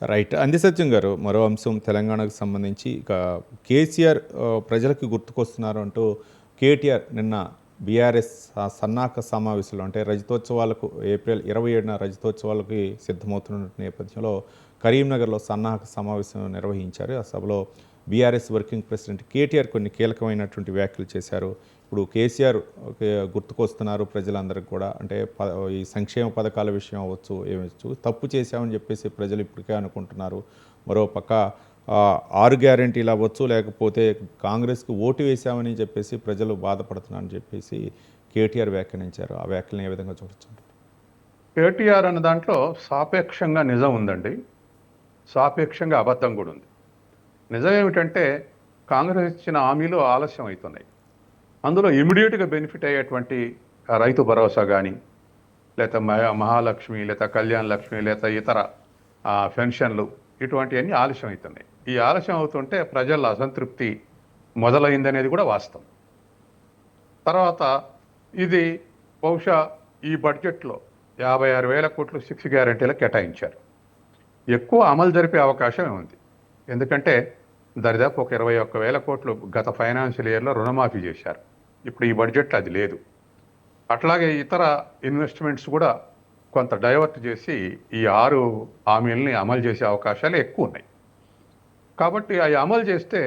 Right. సత్యం గారు, మరో అంశం తెలంగాణకు సంబంధించి ఇక కేసీఆర్ ప్రజలకి గుర్తుకొస్తున్నారు అంటూ కేటీఆర్ నిన్న బీఆర్ఎస్ సన్నాహక సమావేశంలో అంటే రజతోత్సవాలకు ఏప్రిల్ 27న రజతోత్సవాలకి సిద్ధమవుతున్న నేపథ్యంలో కరీంనగర్లో సన్నాహక సమావేశం నిర్వహించారు. ఆ సభలో బీఆర్ఎస్ వర్కింగ్ ప్రెసిడెంట్ కేటీఆర్ కొన్ని కీలకమైనటువంటి వ్యాఖ్యలు చేశారు. ఇప్పుడు కేసీఆర్ గుర్తుకొస్తున్నారు ప్రజలందరికీ కూడా, అంటే ఈ సంక్షేమ పథకాల విషయం అవ్వచ్చు, ఏమవచ్చు, తప్పు చేశామని చెప్పేసి ప్రజలు ఇప్పటికే అనుకుంటున్నారు. మరోపక్క 6 గ్యారెంటీలు అవ్వచ్చు, లేకపోతే కాంగ్రెస్కి ఓటు వేశామని చెప్పేసి ప్రజలు బాధపడుతున్నారని చెప్పేసి కేటీఆర్ వ్యాఖ్యానించారు. ఆ వ్యాఖ్యలను ఏ విధంగా చూడొచ్చు? కేటీఆర్ అన్న దాంట్లో సాపేక్షంగా నిజం ఉందండి, సాపేక్షంగా అబద్ధం కూడా ఉంది. నిజం ఏమిటంటే కాంగ్రెస్ ఇచ్చిన హామీలు ఆలస్యం అవుతున్నాయి. అందులో ఇమీడియట్గా బెనిఫిట్ అయ్యేటువంటి రైతు భరోసా కానీ, లేదా మహాలక్ష్మి, లేదా కళ్యాణ్ లక్ష్మి, లేదా ఇతర పెన్షన్లు, ఇటువంటివన్నీ ఆలస్యం అవుతున్నాయి. ఈ ఆలస్యం అవుతుంటే ప్రజల అసంతృప్తి మొదలైందనేది కూడా వాస్తవం. తర్వాత ఇది బహుశా ఈ బడ్జెట్లో 56,000 కోట్లు 6 గ్యారెంటీలకు కేటాయించారు. ఎక్కువ అమలు జరిపే అవకాశమే ఉంది. ఎందుకంటే దరిదాపు ఒక 21,000 కోట్లు గత ఫైనాన్షియల్ ఇయర్లో రుణమాఫీ చేశారు. ఇప్పుడు ఈ బడ్జెట్లో అది లేదు. అట్లాగే ఇతర ఇన్వెస్ట్మెంట్స్ కూడా కొంత డైవర్ట్ చేసి ఈ 6 హామీలని అమలు చేసే అవకాశాలు ఎక్కువ ఉన్నాయి. కాబట్టి అవి అమలు చేస్తే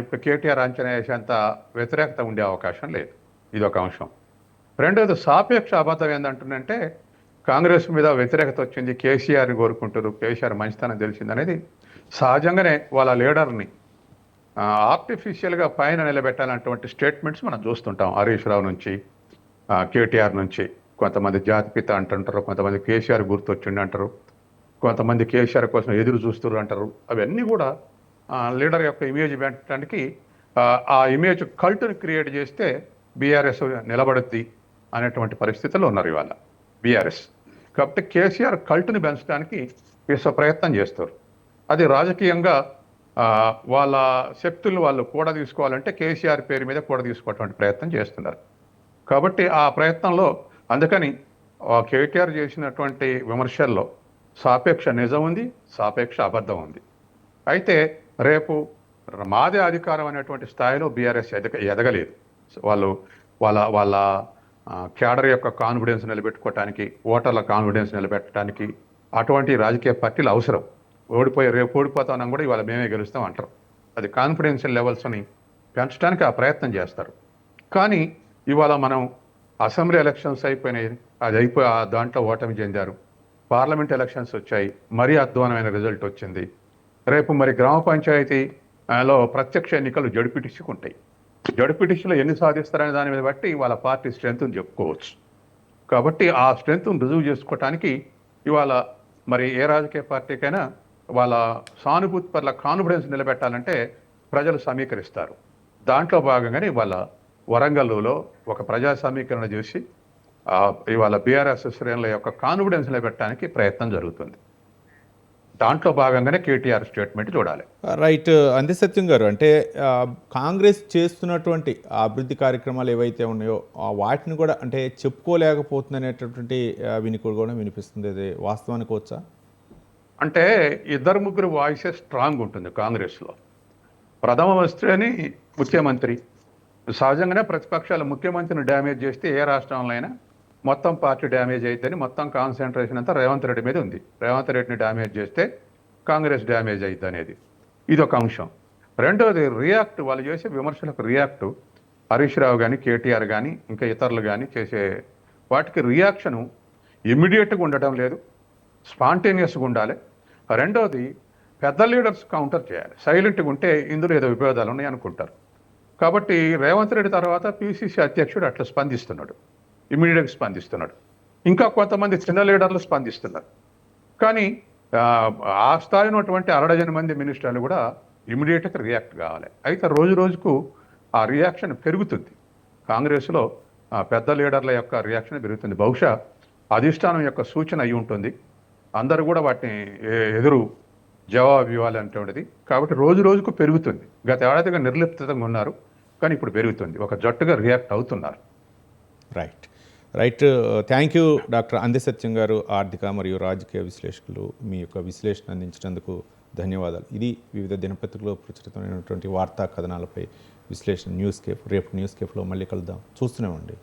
ఇప్పుడు కేటీఆర్ అంచనా వేసేంత వ్యతిరేకత ఉండే అవకాశం లేదు. ఇదొక అంశం. రెండోది సాపేక్ష అబద్ధం ఏంటంటుందంటే కాంగ్రెస్ మీద వ్యతిరేకత వచ్చింది, కేసీఆర్ని కోరుకుంటారు, కేసీఆర్ మంచితనం తెలిసిందనేది సహజంగానే వాళ్ళ లీడర్ని ఆర్టిఫిషియల్గా పైన నిలబెట్టాలన్నటువంటి స్టేట్మెంట్స్ మనం చూస్తుంటాం. హరీష్ రావు నుంచి, కేటీఆర్ నుంచి. కొంతమంది జాతిపిత అంటుంటారు, కొంతమంది కేసీఆర్ గుర్తొచ్చిండి అంటారు, కొంతమంది కేసీఆర్ కోసం ఎదురు చూస్తున్నారు అంటారు. అవన్నీ కూడా లీడర్ యొక్క ఇమేజ్ పెట్టడానికి, ఆ ఇమేజ్ కల్ట్ని క్రియేట్ చేస్తే బీఆర్ఎస్ నిలబడుద్ది అనేటువంటి పరిస్థితుల్లో ఉన్నారు ఇవాళ బీఆర్ఎస్. కాబట్టి కేసీఆర్ కల్ట్ని పెంచడానికి విశ్వ ప్రయత్నం చేస్తారు. అది రాజకీయంగా వాళ్ళ శక్తులు వాళ్ళు కూడా తీసుకోవాలంటే కేసీఆర్ పేరు మీద కూడా తీసుకోవటువంటి ప్రయత్నం చేస్తున్నారు. కాబట్టి ఆ ప్రయత్నంలో అందుకని కేటీఆర్ చేసినటువంటి విమర్శల్లో సాపేక్ష నిజం ఉంది, సాపేక్ష అబద్ధం ఉంది. అయితే రేపు మాదే అధికారం అనేటువంటి స్థాయిలో బీఆర్ఎస్ ఎదగలేదు. వాళ్ళు వాళ్ళ వాళ్ళ క్యాడర్ యొక్క కాన్ఫిడెన్స్ నిలబెట్టుకోవటానికి, ఓటర్ల కాన్ఫిడెన్స్ నిలబెట్టడానికి అటువంటి రాజకీయ పార్టీలు అవసరం. రేపు ఓడిపోతామని కూడా ఇవాళ మేమే గెలుస్తాం అంటారు. అది కాన్ఫిడెన్షియల్ లెవెల్స్ని పెంచడానికి ఆ ప్రయత్నం చేస్తారు. కానీ ఇవాళ మనం అసెంబ్లీ ఎలక్షన్స్ అయిపోయినాయి, అది అయిపోయి దాంట్లో ఓటమి చెందారు. పార్లమెంట్ ఎలక్షన్స్ వచ్చాయి, మరీ అధ్వానమైన రిజల్ట్ వచ్చింది. రేపు మరి గ్రామ పంచాయతీలో ప్రత్యక్ష ఎన్నికలు జడ్పీటీసీకి ఉంటాయి. జడ్పీటీసీలో ఎన్ని సాధిస్తారనే దాని మీద బట్టి వాళ్ళ పార్టీ స్ట్రెంగ్త్ని చెప్పుకోవచ్చు. కాబట్టి ఆ స్ట్రెంగ్త్ని రుజువు చేసుకోవటానికి ఇవాళ మరి ఏ రాజకీయ పార్టీకైనా వాళ్ళ సానుభూతి పట్ల కాన్ఫిడెన్స్ నిలబెట్టాలంటే ప్రజలు సమీకరిస్తారు. దాంట్లో భాగంగానే ఇవాళ వరంగల్లో ఒక ప్రజా సమీకరణ చేసి ఇవాళ బీఆర్ఎస్ శ్రేణుల యొక్క కాన్ఫిడెన్స్ నిలబెట్టడానికి ప్రయత్నం జరుగుతుంది. దాంట్లో భాగంగానే కేటీఆర్ స్టేట్మెంట్ చూడాలి. రైట్. సత్యం గారు, అంటే కాంగ్రెస్ చేస్తున్నటువంటి అభివృద్ధి కార్యక్రమాలు ఏవైతే ఉన్నాయో వాటిని కూడా అంటే చెప్పుకోలేకపోతుంది అనేటటువంటి వినికిడి కూడా వినిపిస్తుంది. అది వాస్తవానికి వచ్చా? అంటే 2-3 వాయిసెస్ స్ట్రాంగ్ ఉంటుంది కాంగ్రెస్లో. ప్రథమ వస్తేని ముఖ్యమంత్రి. సహజంగానే ప్రతిపక్షాలు ముఖ్యమంత్రిని డ్యామేజ్ చేస్తే ఏ రాష్ట్రంలో అయినా మొత్తం పార్టీ డ్యామేజ్ అవుతుందని మొత్తం కాన్సన్ట్రేషన్ అంతా రేవంత్ రెడ్డి మీద ఉంది. రేవంత్ రెడ్డిని డ్యామేజ్ చేస్తే కాంగ్రెస్ డ్యామేజ్ అవుతుంది అనేది ఇదొక అంశం. రెండోది రియాక్ట్, వాళ్ళు చేసే విమర్శలకు రియాక్ట్ హరీష్ రావు కానీ, కేటీఆర్ కానీ, ఇంకా ఇతరులు కానీ చేసే వాటికి రియాక్షను ఇమ్మీడియట్గా ఉండటం లేదు, స్పాంటేనియస్గా ఉండాలి. రెండోది పెద్ద లీడర్స్ కౌంటర్ చేయాలి. సైలెంట్గా ఉంటే ఇందులో ఏదో విభేదాలు ఉన్నాయి అనుకుంటారు. కాబట్టి రేవంత్ రెడ్డి తర్వాత పిసిసి అధ్యక్షుడు అట్లా స్పందిస్తున్నాడు, ఇమీడియట్గా స్పందిస్తున్నాడు. ఇంకా కొంతమంది చిన్న లీడర్లు స్పందిస్తున్నారు. కానీ ఆ స్థాయి ఉన్నటువంటి 60 మంది మినిస్టర్లు కూడా ఇమీడియట్గా రియాక్ట్ కావాలి. అయితే రోజు రోజుకు ఆ రియాక్షన్ పెరుగుతుంది. కాంగ్రెస్లో పెద్ద లీడర్ల యొక్క రియాక్షన్ పెరుగుతుంది. బహుశా అధిష్టానం యొక్క సూచన అయి ఉంటుంది. అందరూ కూడా వాటిని ఎదురు జవాబు ఇవ్వాలనేటువంటిది. కాబట్టి రోజు రోజుకు పెరుగుతుంది. గత ఏడాదిగా నిర్లిప్తంగా ఉన్నారు, కానీ ఇప్పుడు పెరుగుతుంది. ఒక జట్టుగా రియాక్ట్ అవుతున్నారు. Right. Right. Thank you doctor అంది సత్యం గారు, ఆర్థిక మరియు రాజకీయ విశ్లేషకులు. మీ యొక్క విశ్లేషణ అందించినందుకు ధన్యవాదాలు. ఇది వివిధ దినపత్రికలో ప్రచురితమైనటువంటి వార్తా కథనాలపై విశ్లేషణ న్యూస్ కేఫ్. రేపు న్యూస్ కేఫ్లో మళ్ళీ కలుద్దాం. చూస్తూనే ఉండండి.